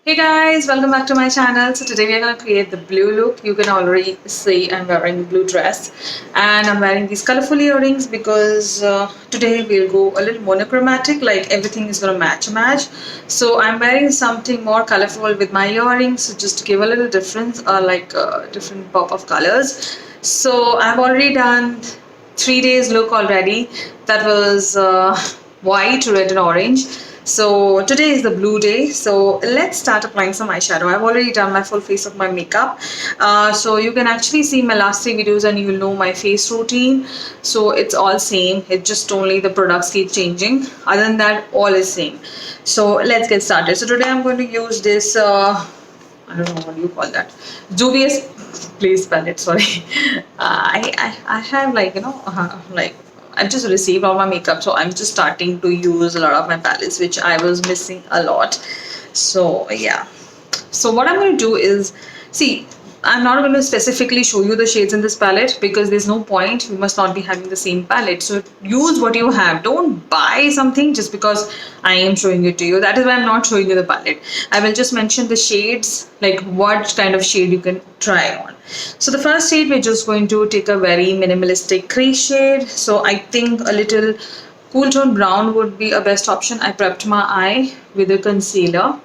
Hey guys, welcome back to my channel. So today we are going to create the blue look. You can already see I'm wearing the blue dress and I'm wearing these colorful earrings because today we'll go a little monochromatic, like everything is going to match. So I'm wearing something more colorful with my earrings, so just to give a little difference, like different pop of colors. So I've already done 3 days look already. That was white, red and orange. So today is the blue day, so let's start applying some eyeshadow. I've already done my full face of my makeup, so you can actually see my last 3 videos and you will know my face routine. So it's all same, it's just only the products keep changing. Other than that, all is same. So let's get started. So today I'm going to use this I don't know what do you call that, dubious, please spell it, sorry. I have, like, like I've just received all my makeup, so I'm just starting to use a lot of my palettes which I was missing a lot. So yeah, so what I'm going to do is, see, I'm not going to specifically show you the shades in this palette because there's no point. You must not be having the same palette. So use what you have. Don't buy something just because I am showing it to you. That is why I'm not showing you the palette. I will just mention the shades, like what kind of shade you can try on. So the first shade, we're just going to take a very minimalistic crease shade. So I think a little cool tone brown would be a best option. I prepped my eye with a concealer.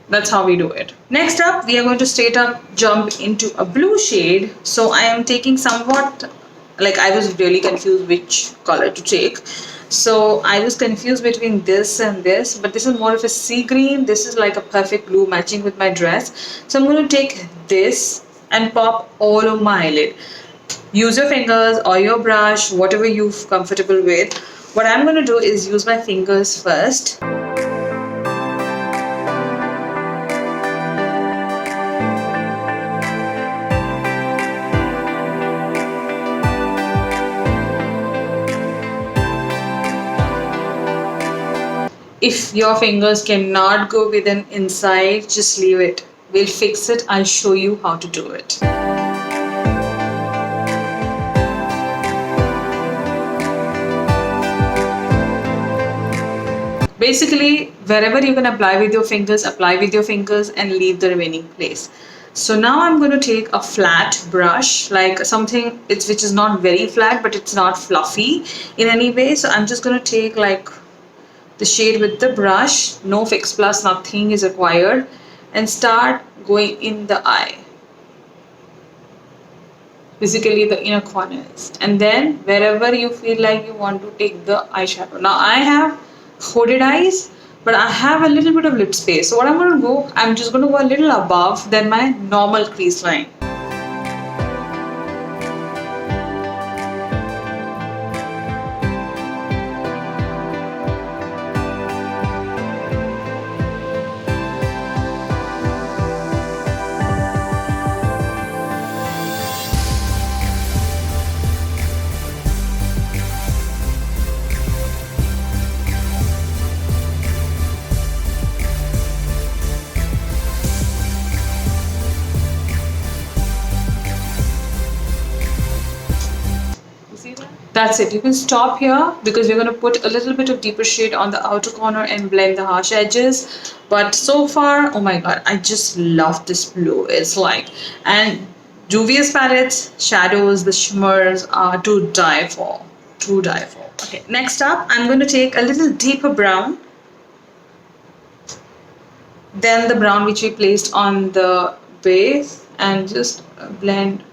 That's how we do it. Next up, we are going to straight up jump into a blue shade. So I am taking somewhat, like, I was really confused which color to take. So I was confused between this and this, but this is more of a sea green. This is like a perfect blue matching with my dress. So I'm going to take this and pop all over my eyelid. Use your fingers or your brush, whatever you're comfortable with. What I'm going to do is use my fingers first. If your fingers cannot go with an inside, just leave it. We'll fix it. I'll show you how to do it. Basically, wherever you can apply with your fingers, apply with your fingers and leave the remaining place. So now I'm going to take a flat brush, like something which is not very flat, but it's not fluffy in any way. So I'm just going to take like the shade with the brush, no fix plus, nothing is required, and start going in the eye, basically the inner corners, and then wherever you feel like you want to take the eyeshadow. Now I have hooded eyes, but I have a little bit of lip space, so what I'm going to go, I'm just going to go a little above than my normal crease line. That's it. You can stop here because we're going to put a little bit of deeper shade on the outer corner and blend the harsh edges. But so far, oh my god, I just love this blue. It's like, and Juvia's palettes, shadows, the shimmers are to die for. To die for. Okay, next up, I'm going to take a little deeper brown than the brown which we placed on the base and just blend.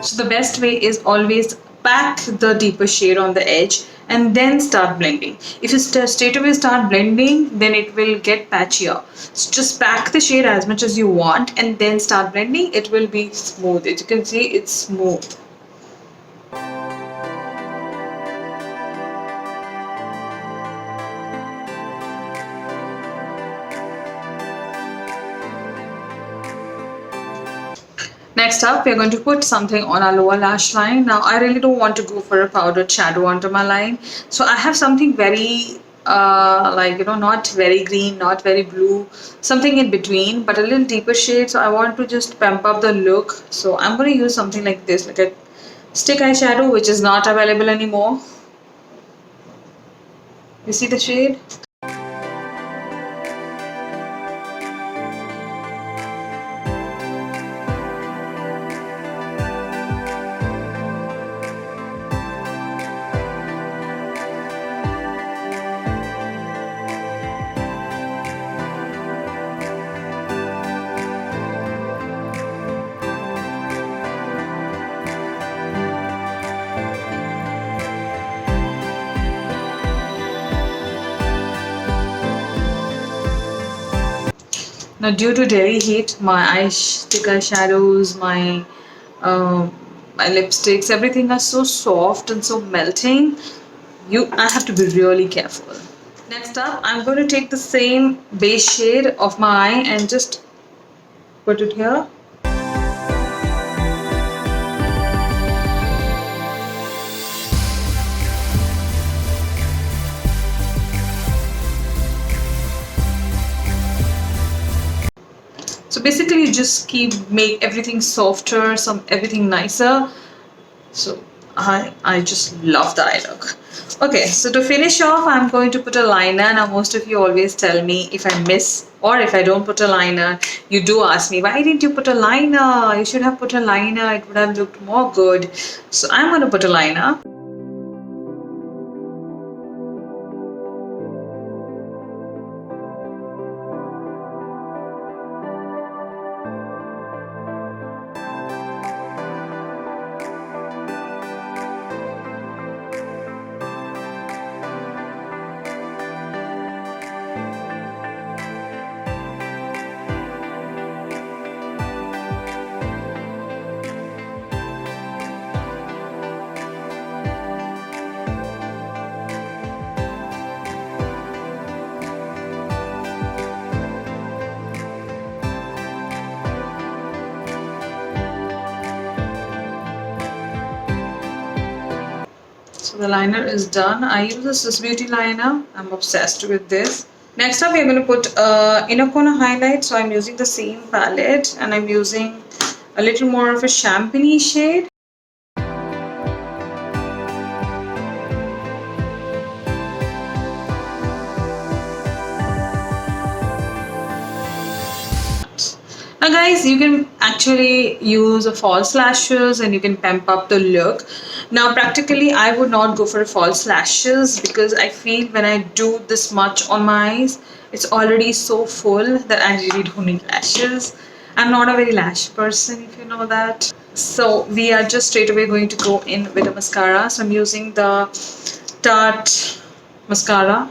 So the best way is always pack the deeper shade on the edge and then start blending. If you straight away start blending, then it will get patchier. So just pack the shade as much as you want and then start blending. It will be smooth. As you can see, it's smooth. Next up, we're going to put something on our lower lash line. Now, I really don't want to go for a powdered shadow under my line. So I have something very, not very green, not very blue, something in between, but a little deeper shade. So I want to just pump up the look. So I'm going to use something like this, like a stick eyeshadow, which is not available anymore. You see the shade? Now, due to Delhi heat, my stick eyeshadows, my lipsticks, everything are so soft and so melting. I have to be really careful. Next up, I'm going to take the same base shade of my eye and just put it here. So basically you just make everything softer, everything nicer. So I just love the eye look. Okay, so to finish off, I'm going to put a liner. Now most of you always tell me if I miss or if I don't put a liner, you do ask me, why didn't you put a liner? You should have put a liner, it would have looked more good. So I'm going to put a liner. So the liner is done. I use this Swiss Beauty liner. I'm obsessed with this. Next up, we're going to put inner corner highlight. So I'm using the same palette and I'm using a little more of a champagne shade. Now guys, you can actually use a false lashes and you can pump up the look. Now practically I would not go for false lashes because I feel when I do this much on my eyes, it's already so full that I really don't need lashes. I'm not a very lash person, if you know that. So we are just straight away going to go in with a mascara. So I'm using the Tarte mascara.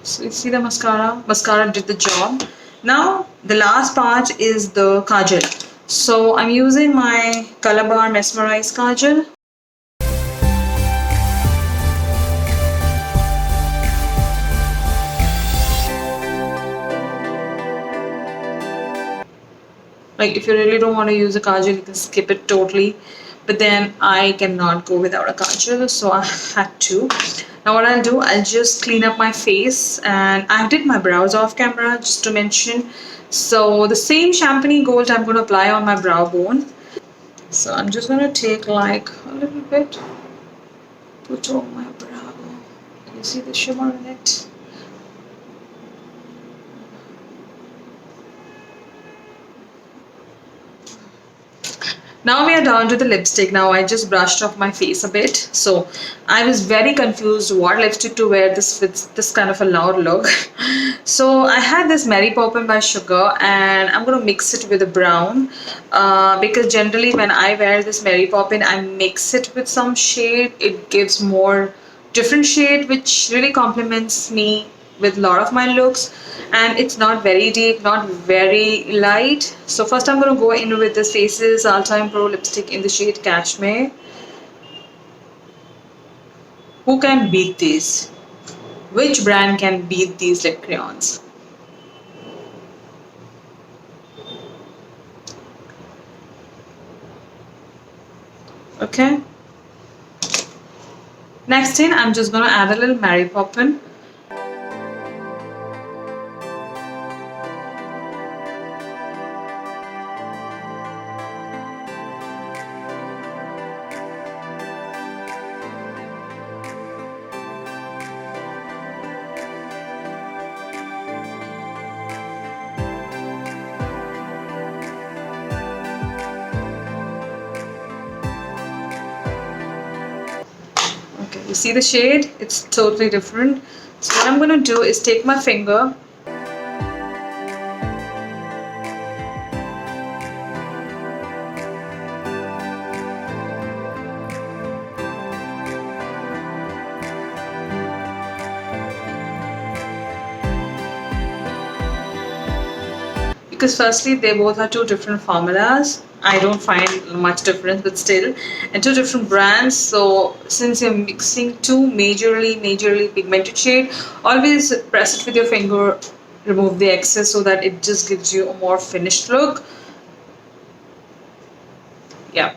So you see the mascara did the job. Now the last part is the kajal. So I'm using my Color Bar Mesmerize kajal. Like if you really don't want to use a kajal, you can skip it totally. But then I cannot go without a kajal, so I had to. Now what I'll do, I'll just clean up my face, and I did my brows off camera just to mention. So the same champagne gold I'm going to apply on my brow bone. So I'm just going to take like a little bit, put on my brow. You see the shimmer in it? Now we are down to the lipstick. Now I just brushed off my face a bit. So I was very confused what lipstick to wear this with this kind of a loud look. So I had this Mary Poppin by Sugar and I'm going to mix it with a brown because generally when I wear this Mary Poppin I mix it with some shade. It gives more different shade which really complements me with a lot of my looks, and it's not very deep, not very light. So first I'm going to go in with this Faces All Time Pro lipstick in the shade Cashmere. Who can beat these? Which brand can beat these lip crayons? Okay. Next in, I'm just going to add a little Mary Poppin. Okay, you see the shade? It's totally different. So what I'm going to do is take my finger because firstly they both are two different formulas. I don't find much difference, but still, and two different brands. So since you're mixing two majorly pigmented shade, always press it with your finger, remove the excess so that it just gives you a more finished look. Yeah,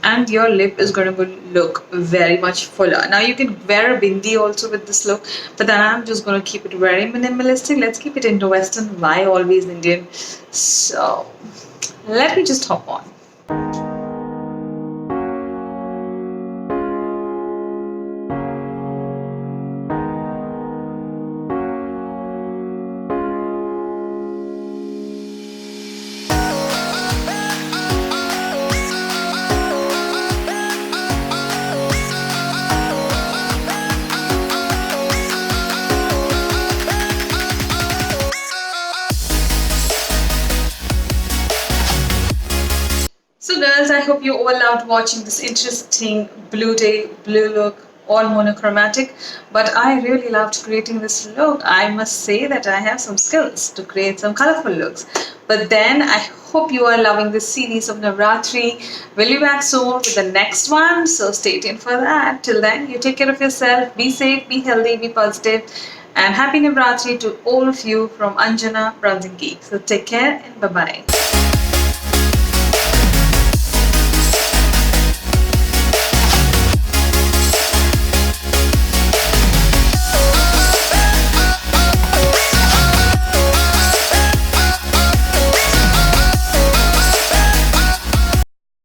and your lip is going to look very much fuller. Now you can wear a bindi also with this look, but then I'm just going to keep it very minimalistic. Let's keep it Indo-western. Why always Indian? So let me just hop on. So girls, I hope you all loved watching this interesting blue day, blue look, all monochromatic. But I really loved creating this look. I must say that I have some skills to create some colorful looks. But then I hope you are loving this series of Navratri. We'll be back soon with the next one. So stay tuned for that. Till then, you take care of yourself. Be safe, be healthy, be positive. And happy Navratri to all of you from Anjana Bronzing Geek. So take care and bye-bye.